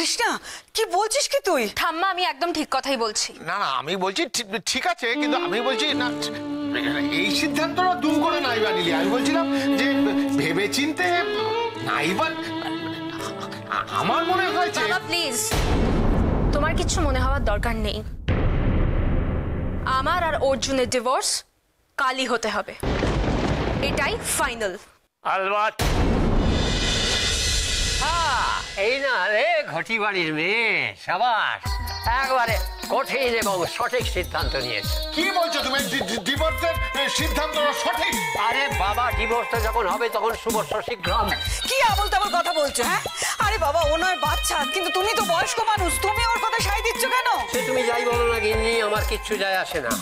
কৃষ্ণা, কি বলছিস কি তুই? ঠাম্মা, আমি একদম ঠিক কথাই বলছি। না না, আমি বলছি ঠিক আছে, কিন্তু আমি বলছি না, এই সিদ্ধান্তটা দুম করে নাইবা নিলি। আমি বলছিলাম যে ভেবে চিনতে নাইবা। আমার মনে হয়েছে। বাবা প্লিজ, তোমার কিছু মনে হওয়ার দরকার নেই। আমার আর অর্জুনের ডিভোর্স কালই হতে হবে, এটাই ফাইনাল। আলবাত। এই না রে ঘটি বাড়ির মেয়ে, সাবাস, একবারে কঠিন এবং সঠিক সিদ্ধান্ত নিয়েছে। কি বলছো তুমি? ডিভোর্সের সিদ্ধান্ত সঠিক? আরে বাবা, ডিভোর্সটা যখন হবে তখন শুভ শীঘ্রম। কি আবল তাবল কথা বলছো? হ্যাঁ, আরে বাবা, ও নয় বাচ্চা, কিন্তু তুমি তো বয়স্ক মানুষ, তুমি ওর কথা সাই দিচ্ছ কেন? সে তুমি যাই বলো না গিন্নি, আমার কিচ্ছু যায় আসে না।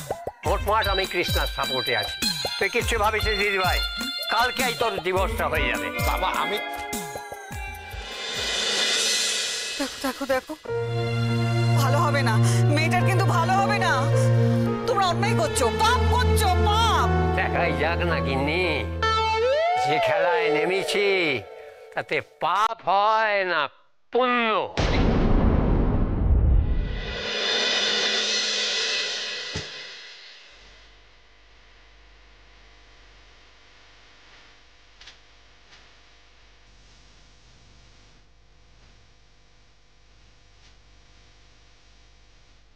মোটমাট আমি কৃষ্ণার সাপোর্টে আছি। তুই কিচ্ছু ভাবিস দিদি ভাই, কালকেই তোর ডিভোর্সটা হয়ে যাবে। বাবা আমি দেখো দেখো দেখো, ভালো হবে না, মেয়েটার কিন্তু ভালো হবে না। তোমরা অন্যায় করছো, পাপ করছো, পাপ। দেখাই যাক না গিন্নি, যে খেলায় নেমেছি তাতে পাপ হয় না পুণ্য।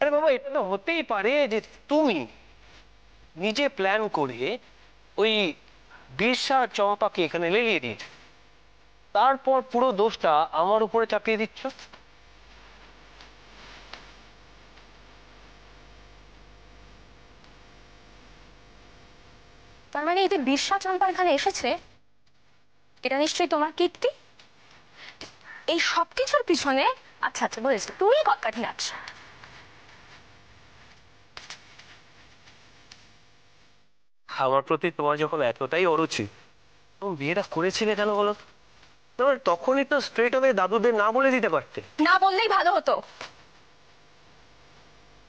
আরে বাবা, এটা তো হতেই পারে যে তুমি নিজে প্ল্যান করে ওই বিরসা চম্পাকে এখানে লেলিয়ে দিয়েছ, তারপর পুরো দোষটা আমার উপরে চাপিয়ে দিচ্ছ। তার মানে এই যে বিরসা চম্পা এখানে এসেছে, এটা নিশ্চয়ই তোমার কীর্তি। এই সব কিছুর পিছনে আচ্ছা আচ্ছা বলেছি তুমি কটকাঠি নাচ। আমার প্রতি তোমার যখন এতটাই অরুচি, তুমি বিয়েটা করেছিলে কেন বলো? তখনই তো স্ট্রেট অফ দাদুদের না বলে দিতে পারতে। না বললেই ভালো হতো।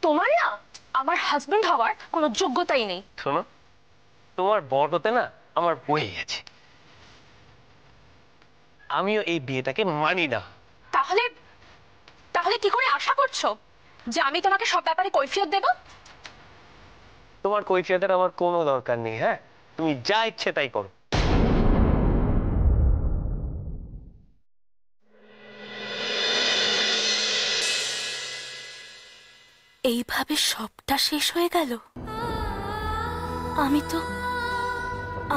তোমার না আমার হাজবেন্ড হওয়ার কোনো যোগ্যতাই নেই। শোনো, তোমার বড়তে না আমার বয়ে গেছে। আমিও এই বিয়েটাকে মানি না। তাহলে তাহলে কি করে আশা করছো যে আমি তোমাকে সব ব্যাপারে কৈফিয়ত দেব? তোমার কৈফিয়তের আমার কোনো দরকার নেই। হ্যাঁ, তুমি যা ইচ্ছে তাই করো। এইভাবে সবটা শেষ হয়ে গেল।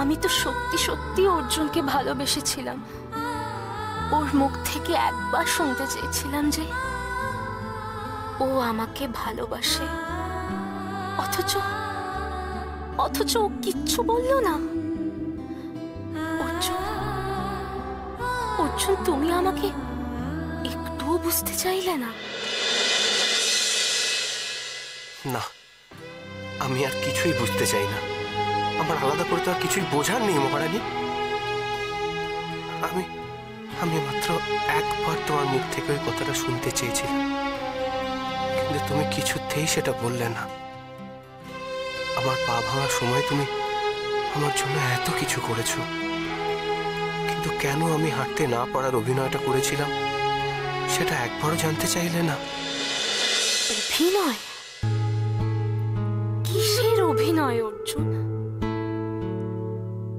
আমি তো সত্যি সত্যি অর্জুনকে ভালোবেসেছিলাম। ওর মুখ থেকে একবার শুনতে চেয়েছিলাম যে ও আমাকে ভালোবাসে, অথচ ও কিচ্ছু বললো না। অর্জুন, তুমি আমাকে একটুও বুঝতে চাইলে না। না, আমি আর কিছুই বুঝতে চাই না। আমার আলাদা করে তো আর কিছুই বোঝার নেই মহারানী। আমি মাত্র একবার তোমার মুখ থেকে ওই কথাটা শুনতে চেয়েছিলাম, কিন্তু তুমি কিছুতেই সেটা বললে না। আমার পা ভাঙার সময় তুমি আমার জন্য এত কিছু করেছো, কিন্তু কেন আমি হাঁটতে না পারার অভিনয়টা করেছিলাম সেটা একবারও জানতে চাইলে না। অভিনয়? কিসের অভিনয় অর্জুন?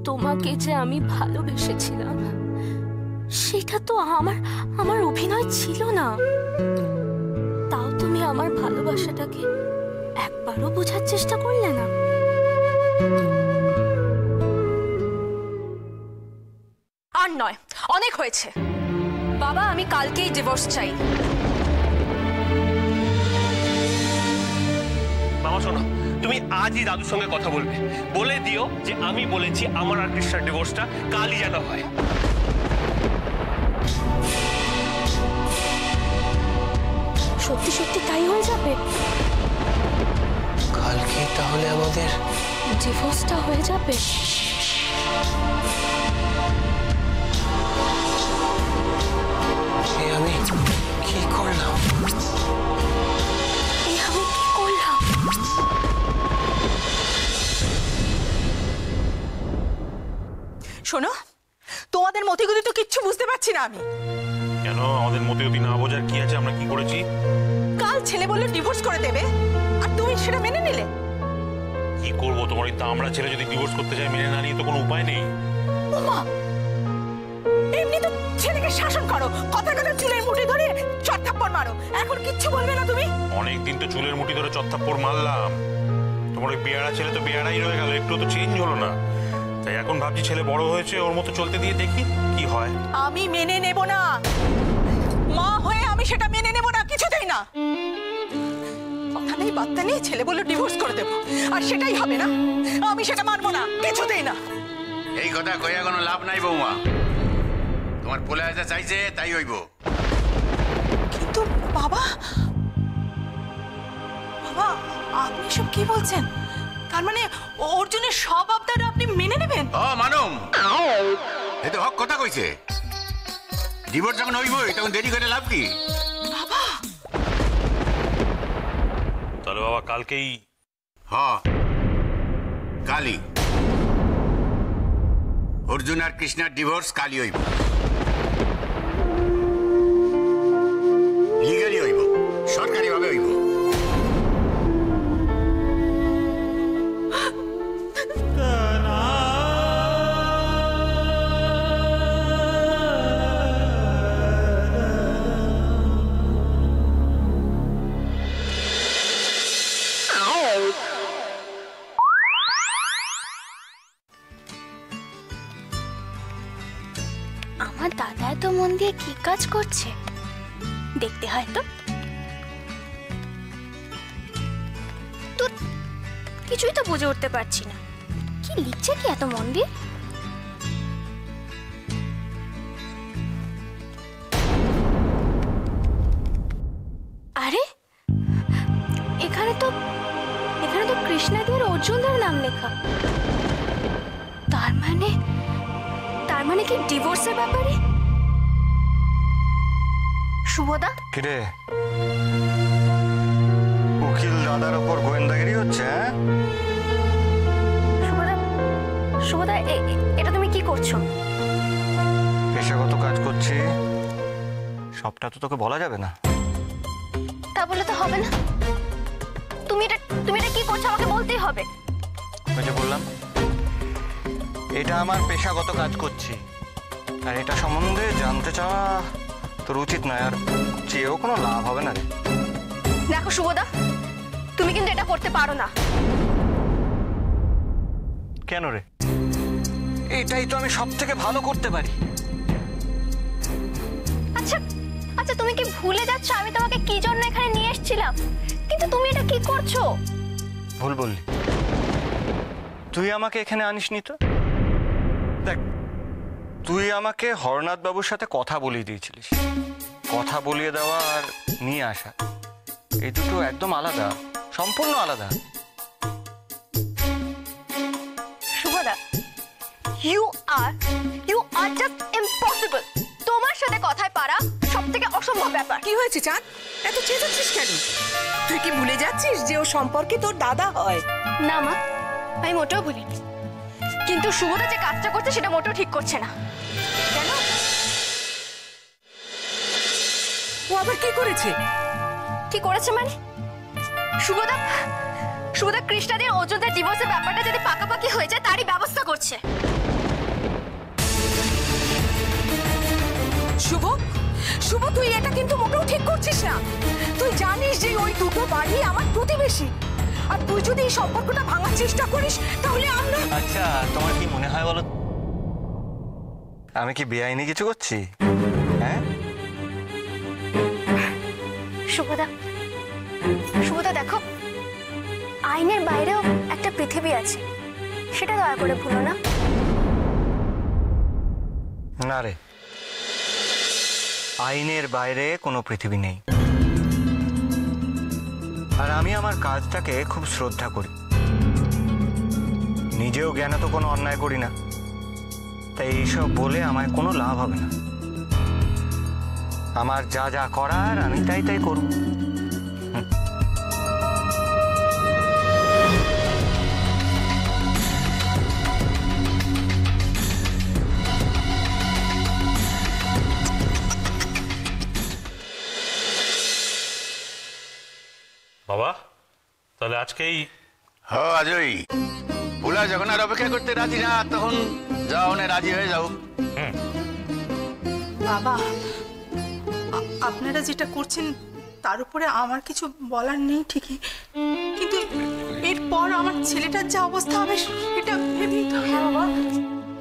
তোমাকে যে আমি ভালোবেসেছিলাম সেটা তো আমার অভিনয় ছিল না। তাও তুমি আমার ভালোবাসাটাকে একবারও বোঝার চেষ্টা করলে না। আর নয়, অনেক হয়েছে। বাবা, আমি কালকেই ডিভোর্স চাই। মামা শোনো, তুমি আজই দাদুর সঙ্গে কথা বলবে, বলে দিও যে আমি বলেছি আমার আর কৃষ্ণার ডিভোর্সটা কালই যেন হয়। সত্যি সত্যি তাই হয়ে যাবে? কালকে তাহলে আমাদের ডিভোর্সটা হয়ে যাবে? আমি কি করলাম? শোনো, তোমাদের মতিগতি তো কিচ্ছু বুঝতে পারছি না আমি। কেন আমাদের মতে যদি না বোঝার কি আছে? আমরা কি করেছি? কাল ছেলে বললো ডিভোর্স করে দেবে, আর তুমি সেটা মেনে নিলে। কি করবো? তোমার ওই দামড়া ছেলে যদি ডিভোর্স করতে চায়, মেনে না নিয়ে তো কোনো উপায় নেই। ওমা, এমনি তো ছেলেকে শাসন করো, কথা কথা চুলের মুঠি ধরে চড়থাপ্পড় মারো, এখন কিচ্ছু বলবে না তুমি? অনেকদিন তো চুলের মুঠি ধরে চত্থাপ্পড় মারলাম। তোমার ওই বেয়ারা ছেলে তো বেয়ারাই রয়ে গেল, একটু তো চেঞ্জ হলো না। তাই এখন ভাবছি ছেলে বড় হয়েছে, ওর মতো চলতে দিয়ে দেখি কি হয়। আমি মেনে নেব না, মা হয়ে আমি সেটা মেনে নেব না, কিছুতেই না। কথা নেই বার্তা নেই, ছেলে বললো ডিভোর্স করে দেবো, আর সেটাই হবে না। আমি সেটা মানবো না, কিছুতেই না। এই কথা কইয়া কোনো লাভ নাই বৌমা, তোমার পোলা যা চাইছে তাই হইব। কিন্তু বাবা, বাবা আপনি সব কি বলছেন? তার মানে অর্জুনের সব আবদার আপনি মেনে নেবেন? ও মানুম, এই তো হক কথা কইছে। ডিভোর্স যখন হইবই তখন দেরি করে লাভ কি? বাবা, তাহলে বাবা কালকেই? হ, কালই অর্জুন আর কৃষ্ণার ডিভোর্স কালই হইব। লিগালি হইব, সরকারি ভাবে হইব। আমার দাদা এত মন দিয়ে কি কাজ করছে দেখতে হয় তো। তো কিছুই তো বুঝে উঠতে পারছি না, কি লিখছে কি এত মন দিয়ে? আরে এখানে তো কৃষ্ণাদি আর অর্জুনদার নাম লেখা। তার মানে কি ডিভোর্সের ব্যাপারে? শুভদা, কিরে উকিল দাদার ওপর গোয়েন্দাগিরি হচ্ছে? শুভদা এটা তুমি কি করছো? পেশাগত কাজ করছি, সবটা তো তোকে বলা যাবে না। তা বলে তো হবে না, তুমি এটা কি করছো আমাকে বলতেই হবে। ওই যে বললাম, এটা আমার পেশাগত কাজ করছি, আর এটা সম্বন্ধে জানতে চাওয়া তোর উচিত নয়, আর চেয়েও কোনো লাভ হবে না রে। দেখো শুভদা, তুমি কিন্তু এটা করতে পারো না। কেন রে? এটাই তো আমি সব থেকে ভালো করতে পারি। আচ্ছা আচ্ছা, তুমি কি ভুলে যাচ্ছ আমি তোমাকে কি জন্য এখানে নিয়ে এসেছিলাম? কিন্তু তুমি এটা কি করছো? ভুল বললি, তুই আমাকে এখানে আনিসনি তো। দেখ, তুই আমাকে হরনাথ বাবুর সাথে কথা বলিয়ে দিয়েছিলিস। কথা বলিয়ে দেওয়া আর নিয়ে আসা, এই দুটো একদম আলাদা, সম্পূর্ণ আলাদা। শুভদা, ইউ আর জাস্ট ইম্পসিবল। তোমার সাথে কথায় পারা সবথেকে অসম্ভব ব্যাপার। কি হয়েছে চাঁদ, এত চেঁচাচ্ছিস কেন? তুই কি ভুলে যাচ্ছিস যে ও সম্পর্কে তোর দাদা হয়? না মা, আমি মোটেও ভুলিনি, কিন্তু শুভদা যে কাজটা করছে সেটা মোটেও ঠিক করছে না। কেন? ও আবার কি করেছে? কি করেছে মানে? শুভদা কৃষ্ণাদের অর্জুনদের ডিভোর্সের ব্যাপারটা যদি পাকাপাকি হয়ে যায় তারই ব্যবস্থা করছে। শুভ, তুই এটা কিন্তু মোটেও ঠিক করছিস না। তুই জানিস যে ওই দুটো বাড়ি আমার প্রতিবেশী, আর তুই যদি এই সম্পর্কটা ভাঙার চেষ্টা করিস তাহলে আমরা... আচ্ছা, তোমার কি মনে হয় বলো, আমি কি বেআইনি কিছু করছি? হ্যাঁ শুভদা, দেখো, আইনের বাইরেও একটা পৃথিবী আছে, সেটা দয়া করে ভুলো না। না রে, আইনের বাইরে কোনো পৃথিবী নেই। আর আমি আমার কাজটাকে খুব শ্রদ্ধা করি, নিজেও জ্ঞানে তো কোনো অন্যায় করি না, তাই এইসব বলে আমায় কোনো লাভ হবে না। আমার যা যা করার আমি তাই করব। বাবা তাহলে আজকেই আজই ভোলা যখন আর অপেক্ষা করতে রাজি না তখন যাও না রাজি হয়ে যাও। বাবা আপনারা যেটা করছেন তার উপরে আমার কিছু বলার নেই ঠিকই, কিন্তু এরপর আমার ছেলেটার যা অবস্থা হবে সেটা ভেবেই তো। হ্যাঁ বাবা,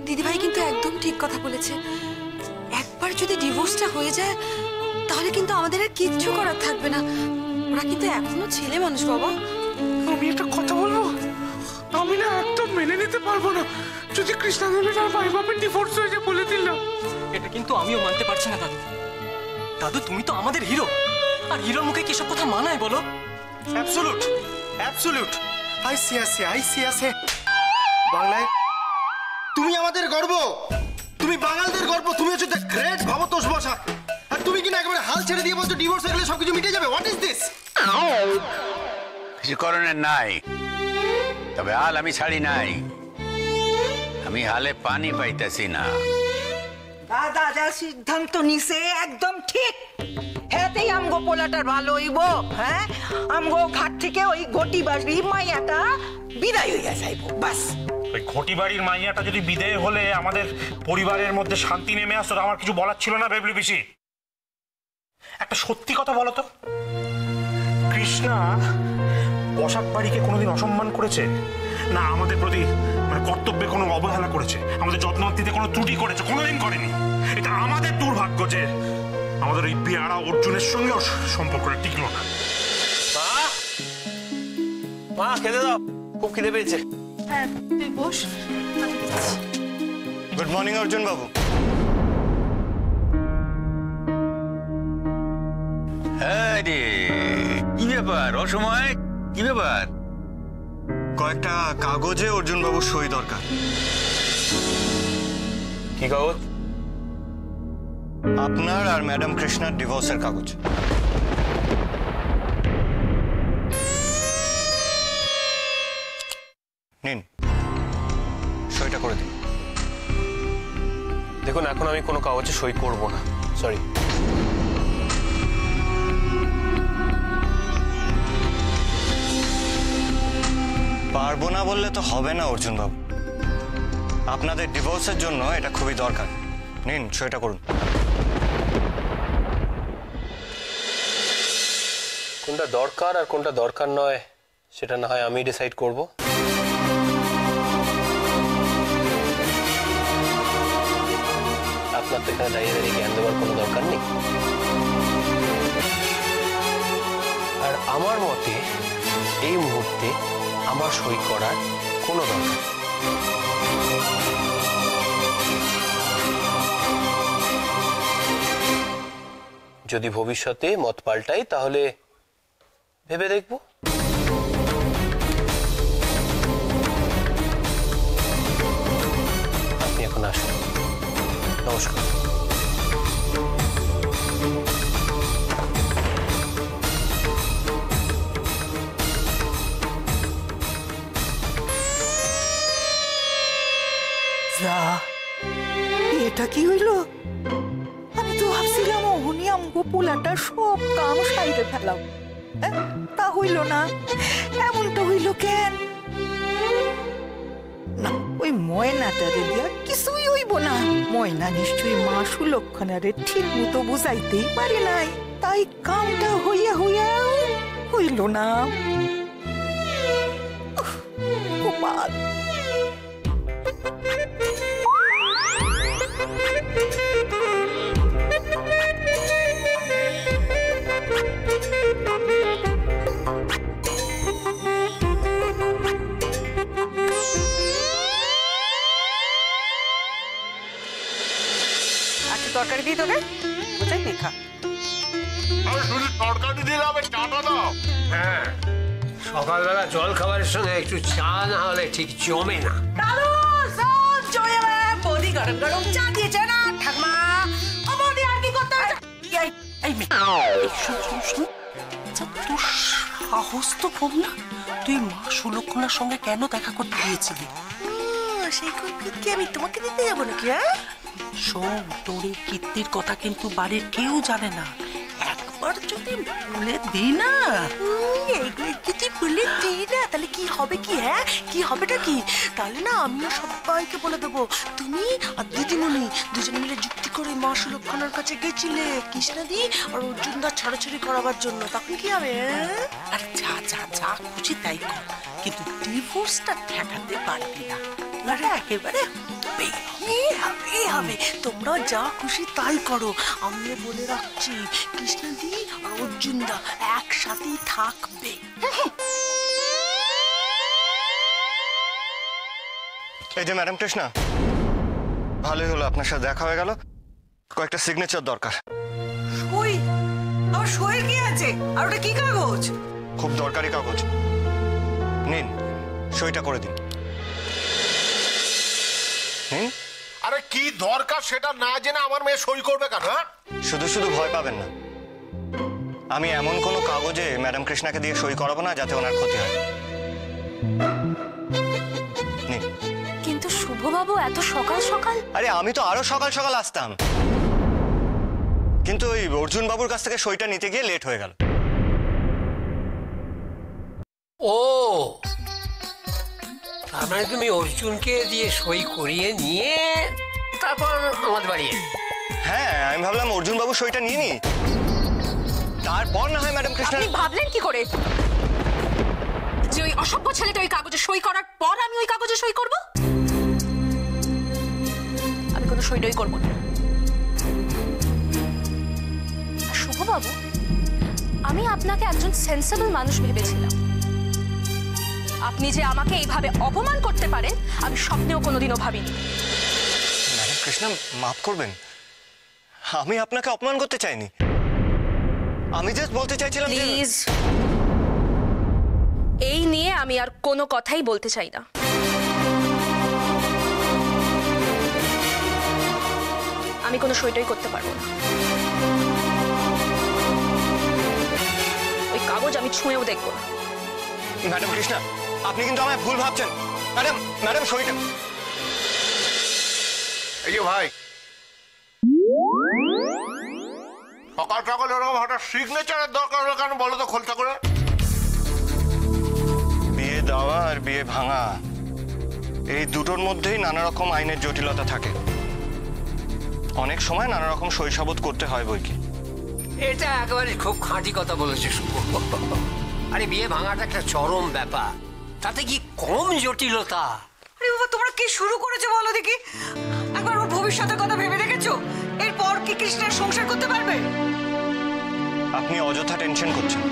দিদিভাই কিন্তু একদম ঠিক কথা বলেছে। একবার যদি ডিভোর্সটা হয়ে যায় তাহলে কিন্তু আমাদের আর কিচ্ছু করার থাকবে না। ওরা কিন্তু এখনো ছেলে মানুষ বাবা। আমি একটা কথা বলবো, আমি না একদম মেনে নিতে পারবো না যদি কৃষ্ণানন্দের আর ভাই বাপের ডিভোর্স হয়ে যায় বলে দিলাম। এটা কিন্তু আমিও মানতে পারছি না দাদু। দাদু তুমি তো আমাদের হিরো, আর হিরোর মুখে কি সব কথা মানায় বলো? অ্যাবসলিউট অ্যাবসলিউট, আইসি বাংলায় তুমি আমাদের গর্ব, তুমি বাঙালদের গর্ব, তুমি হচ্ছে দ্য গ্রেট ভবতোষ বসা। আর তুমি কিনা একেবারে হাল ছেড়ে দিয়ে বলছো ডিভোর্স হয়ে গেলে সবকিছু মিটে যাবে। What is this? কিছু করণের নাই, তবে হাল আমি ছাড়ি নাই। আমি হালে পানি পাইতেছি না। দাদা যা সিদ্ধান্ত নিছে একদম ঠিক। হেতেই আমগো পোলাটার ভালো হইব। হ্যাঁ, আমগো ঘাট থেকে ওই গটি বাড়ি মাইয়াটা বিদায় হইয়া যাইব, বাস। ওই ঘটি বাড়ির মাইয়াটা যদি বিদেয় হলে আমাদের পরিবারের মধ্যে শান্তি নেমে আসতো, আমার কিছু বলার ছিল না বেবলি পিসি। একটা সত্যি কথা বলো তো, কৃষ্ণা বসাক বাড়িকে কোনোদিন অসম্মান করেছে না আমাদের প্রতি মানে কর্তব্যে কোনো অবহেলা করেছে, আমাদের যত্নআত্তিতে কোনো ত্রুটি করেছে? কোনোদিন করেনি। এটা আমাদের দুর্ভাগ্য যে আমাদের ওই পেয়ারা অর্জুনের সঙ্গেও সম্পর্কটা টিকলো না। মা খেতে দাও, খুব খিদে পেয়েছে। হ্যাঁ তুই বস। গুড মর্নিং অর্জুন বাবু। হ্যাঁ রে, কি ব্যাপার অসময়? কি ব্যাপার? কয়েকটা কাগজে অর্জুন বাবুর সই দরকার। কি কাগজ? আপনার আর ম্যাডাম কৃষ্ণার ডিভোর্সের কাগজ। নিন, সইটা করে দিন। দেখুন, এখন আমি কোনো কাগজে সই করব না, সরি। পারবো না বললে তো হবে না অর্জুন বাবু, আপনাদের ডিভোর্সের জন্য এটা খুবই দরকার। নিন, সইটা করুন। কোনটা দরকার আর কোনটা দরকার নয় সেটা না হয় আমি ডিসাইড করব। আপনার তো এখানে দাঁড়িয়ে দাঁড়িয়ে জ্ঞান দেওয়ার কোনো দরকার নেই। আর আমার মতে এই মুহূর্তে আমার সই করার কোনো দরকার নেই। যদি ভবিষ্যতে মত পাল্টাই তাহলে ভেবে দেখব। আপনি এখন আসুন। নমস্কার। এটা কি হইল? আমি তো ভাবছিলাম ওহনি আমগো পোলাটা সব কাম সাইডে ফেলাও, তা হইল না। এমনটা হইল কেন? না, ওই ময়নাটারে দিয়া কিছুই হইব না। ময়না নিশ্চয়ই মা সুলক্ষণারে ঠিক মতো বুঝাইতেই পারে নাই, তাই কামটা হইয়া হইল না। গোপাল, তরকারি দিই তোকে, বুঝাই নি খা। শুধু তরকারি দিলে হবে, চাটা দাও। হ্যাঁ, সকালবেলা জল খাবারের সঙ্গে একটু চা না হলে ঠিক জমে না। বৌদি গরম গরম চা দিয়েছে না ঠাকমা? ও বৌদি আর কি করতে হবে? তোর সাহস তো কম না, তুই মা সুলক্ষণার সঙ্গে কেন দেখা করতে গিয়েছিলি? সেই কীর্তি আমি তোমাকে দিতে যাবো নাকি? শোন, তোর এই কীর্তির কথা কিন্তু বাড়ির কেউ জানে না। একবার যদি বলে দিই না, এইগুলো যদি বলে দিই না, তাহলে কি হবে কি? হ্যাঁ, কি হবেটা কি? তাহলে না আমিও সবাইকে বলে দেবো তুমি আর দিদিমণি দুজনে মিলে যুক্তি করে মা সুলক্ষণার কাছে গেছিলে কৃষ্ণাদি আর অর্জুনদা ছাড়াছাড়ি করাবার জন্য। তখন কি হবে? আর যা যা যা খুশি তাই কর, কিন্তু ডিভোর্সটা ঠেকাতে পারবি না। আরে একেবারে হবে, তোমরা যা খুশি তাই করো। আমিও বলে রাখছি কৃষ্ণাদি আর অর্জুনদা একসাথেই থাকবে। এই যে ম্যাডাম কৃষ্ণা, ভালোই হলো আপনার সাথে দেখা হয়ে গেল। কয়েকটা সিগনেচার দরকার। সই? আমার সইয়ের কি আছে? আর ওটা কি কাগজ? খুব দরকারি কাগজ। নিন, সইটা করে দিন। নিন। আরে কি দরকার সেটা না জেনে আমার মেয়ে সই করবে কেন? শুধু শুধু ভয় পাবেন না, আমি এমন কোনো কাগজে ম্যাডাম কৃষ্ণাকে দিয়ে সই করাবো না যাতে ওনার ক্ষতি হয়। নিন। কিন্তু শুভবাবু এত সকাল সকাল? আরে আমি তো আরো সকাল সকাল আসতাম, কিন্তু ওই অর্জুন বাবুর কাছ থেকে সইটা নিতে গিয়ে লেট হয়ে গেল। ও, তার মানে তুমি অর্জুনকে দিয়ে সই করিয়ে নিয়ে তারপর আমাদের বাড়ি এলে? হ্যাঁ, আমি ভাবলাম অর্জুন বাবু সইটা নিয়ে নি, তারপর না হয় ম্যাডাম কৃষ্ণা। আপনি ভাবলেন কি করে যে ওই অসভ্য ছেলেটা ওই কাগজে সই করার পর আমি ওই কাগজে সই করব? আমি কোনো সইটই করব না। শুভবাবু, আমি আপনাকে একজন সেন্সেবল মানুষ ভেবেছিলাম। আপনি যে আমাকে এইভাবে অপমান করতে পারেন আমি স্বপ্নেও কোনোদিনও ভাবিনি। ম্যাডাম কৃষ্ণা, মাফ করবেন, আমি আপনাকে অপমান করতে চাইনি। আমি জাস্ট বলতে চাইছিলাম প্লিজ, এই নিয়ে আমি আর কোনো কথাই বলতে চাই না। আমি কোনো সইটই করতে পারবো না। ওই কাগজ আমি ছুঁয়েও দেখবো না। ম্যাডাম কৃষ্ণা, আপনি কিন্তু আমায় ভুল ভাবছেন। ম্যাডাম, ম্যাডাম সইটা। এই যে ভাই, সকাল সকাল ওরকম হঠাৎ সিগনেচারের দরকার হলো কেন বলো তো খোলসা করে? বিয়ে দেওয়া আর বিয়ে ভাঙা, এই দুটোর মধ্যেই নানা রকম আইনের জটিলতা থাকে। অনেক সময় নানা রকম সইসাবত করতে হয় বই কি। এটা একেবারে খুব খাঁটি কথা বলেছে শুভ। আরে বিয়ে ভাঙাটা একটা চরম ব্যাপার, তাতে কি কম জটিলতা? আরে বাবা, তোমরা কি শুরু করেছো বলো দেখি? একবার ওর ভবিষ্যতের কথা ভেবে দেখেছো? এরপর কি কৃষ্ণের সংসার করতে পারবে? আপনি অযথা টেনশন করছেন।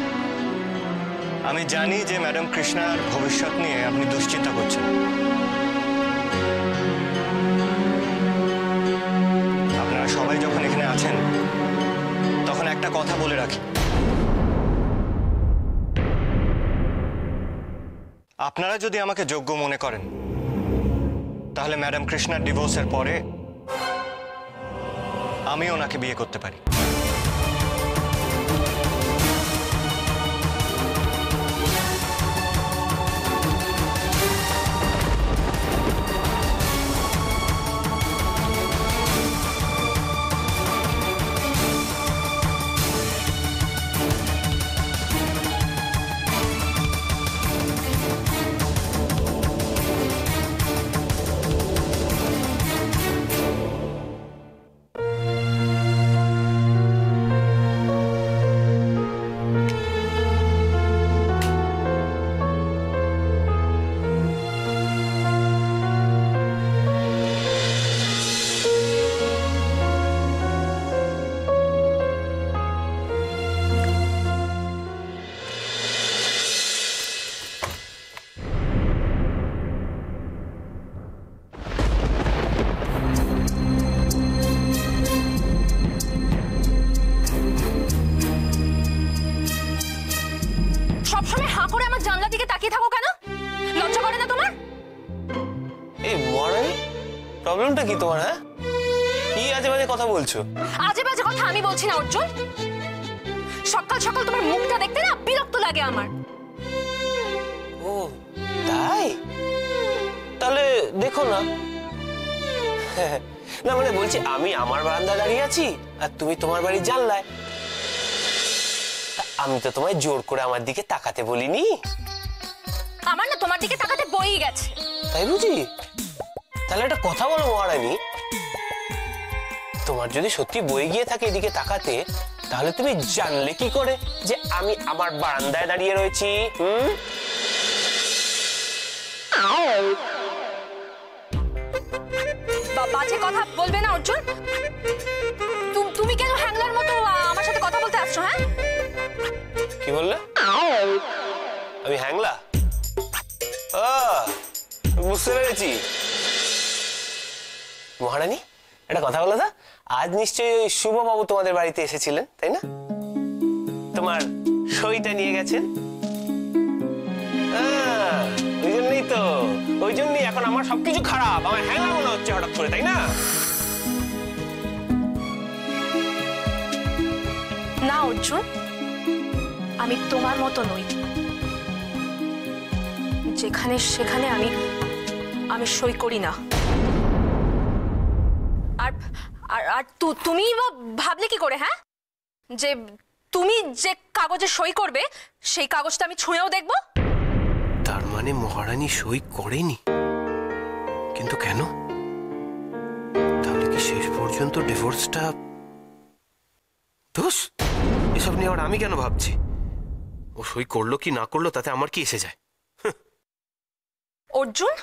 আমি জানি যে ম্যাডাম কৃষ্ণার ভবিষ্যৎ নিয়ে আপনি দুশ্চিন্তা করছেন। আপনারা সবাই যখন এখানে আছেন তখন একটা কথা বলে রাখি, আপনারা যদি আমাকে যোগ্য মনে করেন তাহলে ম্যাডাম কৃষ্ণার ডিভোর্সের পরে আমি ওনাকে বিয়ে করতে পারি। সবসময় হাঁ করে আমার জানলা দিকে তাকিয়ে থাকো কেন? লজ্জা করে না তোমার? এই মরানি, প্রবলেমটা কি তোমার? হ্যাঁ, কি আজে বাজে কথা বলছো? আজে বাজে কথা আমি বলছি না অর্জুন। সকাল সকাল তোমার মুখটা দেখতে না বিরক্ত লাগে আমার। ও তাই? তাহলে দেখো না। না মানে বলছি, আমি আমার বারান্দায় দাঁড়িয়ে আছি আর তুমি তোমার বাড়ির জানলায়। আমি তো তোমায় জোর করে আমার দিকে তাকাতে বলিনি। আমার না তোমার দিকে তাকাতে বই গেছে। তাই বুঝি? তাহলে একটা কথা বলো মহারানী, তোমার যদি সত্যি বই গিয়ে থাকে এদিকে তাকাতে, তাহলে তুমি জানলে কি করে যে আমি আমার বারান্দায় দাঁড়িয়ে রয়েছি? বাজে কথা বলবে না অর্জুন। তুমি কেন হ্যাংলার মতো আমার সাথে কথা বলতে আসছো? হ্যাঁ, কি বললে? আমি হ্যাংলা? বুঝতে পেরেছি। মহারানী, একটা কথা বলো তো, আজ নিশ্চয়ই ওই শুভবাবু তোমাদের বাড়িতে এসেছিলেন, তাই না? তোমার সইটা নিয়ে গেছেন। ওই জন্যই এখন আমার সবকিছু খারাপ, আমার হ্যাংলা মনে হচ্ছে হঠাৎ করে, তাই না? না অর্জুন, আমি তোমার মতো নই। যেখানে সেখানে আমি সই করি না। আর আর তুমি বা ভাবলে কি করে, হ্যাঁ, যে তুমি যে কাগজে সই করবে সেই কাগজটা আমি ছুঁয়েও দেখবো? তার মানে মহারানী সই করেনি? কিন্তু কেন? তাহলে কি শেষ পর্যন্ত ডিভোর্সটা দোষ? এসব নিয়ে আবার আমি কেন ভাবছি? ও সই করলো কি না করলো তাতে আমার কি এসে যায়? অর্জুন,